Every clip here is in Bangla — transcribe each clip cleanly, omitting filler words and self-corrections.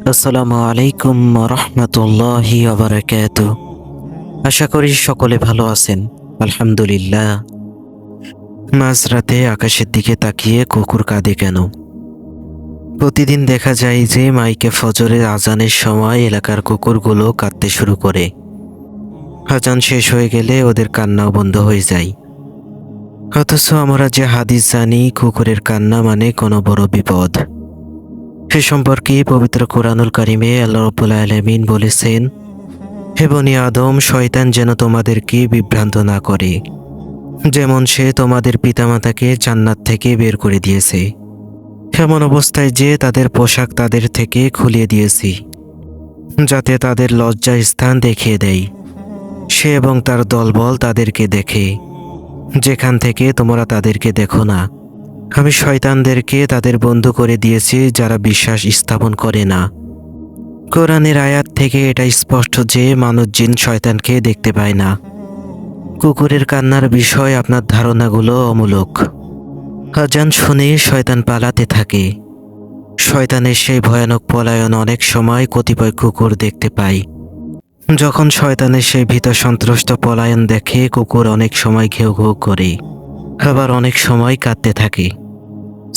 আসসালামু আলাইকুম রহমতুল্লাহি ওয়া আশা করি সকলে ভালো আছেন। আলহামদুলিল্লাহ। মাঝরাতে আকাশের দিকে তাকিয়ে কুকুর কাঁদে কেন? প্রতিদিন দেখা যায় যে মাইকে ফজরের আজানের সময় এলাকার কুকুরগুলো কাঁদতে শুরু করে। আজান শেষ হয়ে গেলে ওদের কান্নাও বন্ধ হয়ে যায়। অথচ আমরা যে হাদিস জানি, কুকুরের কান্না মানে কোনো বড় বিপদ। সে সম্পর্কে পবিত্র কোরআনুল কারিমে আল্লাহ রাব্বুল আলামিন বলেছেন, হে বনি আদম, শয়তান যেন তোমাদেরকে বিভ্রান্ত না করে, যেমন সে তোমাদের পিতামাতাকে জান্নাত থেকে বের করে দিয়েছে, এমন অবস্থায় যে তাদের পোশাক তাদের থেকে খুলিয়ে দিয়েছি, যাতে তাদের লজ্জা স্থান দেখিয়ে দেয়। সে এবং তার দলবল তাদেরকে দেখে, যেখান থেকে তোমরা তাদেরকে দেখো না। আমি শয়তানদেরকে তাদের বন্ধু করে দিয়েছি যারা বিশ্বাস স্থাপন করে না। কোরআনের আয়াত থেকে এটা স্পষ্ট যে মানুষ জিন শয়তানকে দেখতে পায় না। কুকুরের কান্নার বিষয় আপনার ধারণাগুলো অমূলক। আজান শুনে শয়তান পালাতে থাকে। শয়তানের সেই ভয়ানক পলায়ন অনেক সময় কতিপয় কুকুর দেখতে পায়। যখন শয়তানের সেই ভীত সন্ত্রস্ত পলায়ন দেখে, কুকুর অনেক সময় ঘেউ ঘেউ করে, আবার অনেক সময় কাঁদতে থাকে।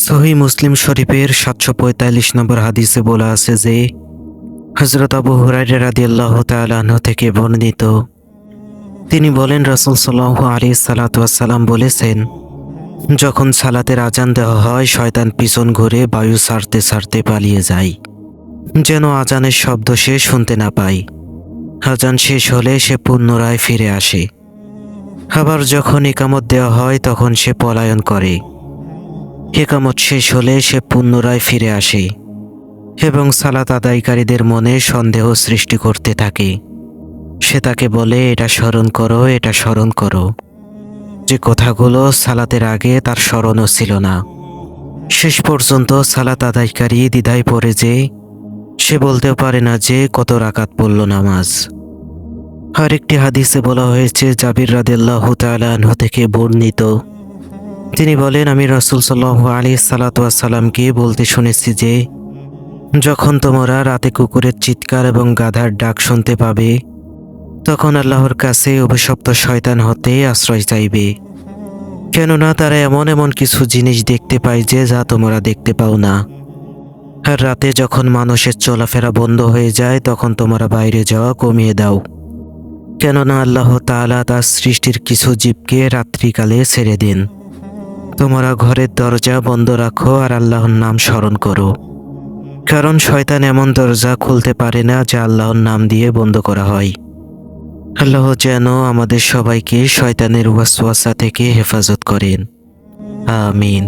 সহিহ মুসলিম শরীফের 745 নম্বর হাদিসে বলা আছে যে, হযরত আবু হুরায়রা রাদিয়াল্লাহু তাআলা আনহু থেকে বর্ণিত, তিনি বলেন, রাসূল সাল্লাল্লাহু আলাইহি সাল্লাম বলেছেন, যখন সালাতের আজান দেওয়া হয়, শয়তান পিছন ঘুরে বায়ু ছাড়তে ছাড়তে পালিয়ে যায়, যেন আজানের শব্দ সে শুনতে না পায়। আজান শেষ হলে সে পুনরায় ফিরে আসে। আবার যখন ইকামত দেওয়া হয় তখন সে পলায়ন করে। ইকামত শেষ হলে সে পুনরায় ফিরে আসে এবং সালাত আদায়কারীদের মনে সন্দেহ সৃষ্টি করতে থাকে। সে তাকে বলে, এটা স্মরণ করো, এটা স্মরণ করো, যে কথাগুলো সালাতের আগে তার স্মরণও ছিল না। শেষ পর্যন্ত সালাত আদায়কারী দ্বিধায় পড়ে যে সে বলতেও পারে না যে কত রাকাত পড়ল নামাজ। আরেকটি হাদিসে বলা হয়েছে, জাবির রাদিয়াল্লাহু তাআলা আনহু থেকে বর্ণিত, তিনি বলেন, আমি রাসূল সাল্লাল্লাহু আলাইহি সাল্লামকে বলতে শুনেছি যে, যখন তোমরা রাতে কুকুরের চিৎকার এবং গাধার ডাক শুনতে পাবে, তখন আল্লাহর কাছে অভিশপ্ত শয়তান হতে আশ্রয় চাইবে, কেননা তারা এমন এমন কিছু জিনিস দেখতে পায় যে যা তোমরা দেখতে পাও না। আর রাতে যখন মানুষের চলাফেরা বন্ধ হয়ে যায়, তখন তোমরা বাইরে যাওয়া কমিয়ে দাও, কেননা আল্লাহ তাআলা তার সৃষ্টির কিছু জীবকে রাত্রিকালে ছেড়ে দেন। তোমরা ঘরের দরজা বন্ধ রাখো আর আল্লাহর নাম স্মরণ করো, কারণ শয়তান এমন দরজা খুলতে পারে না যা আল্লাহর নাম দিয়ে বন্ধ করা হয়। আল্লাহ যেন আমাদের সবাইকে শয়তানের ওয়াসওয়াসা থেকে হেফাজত করেন। আমিন।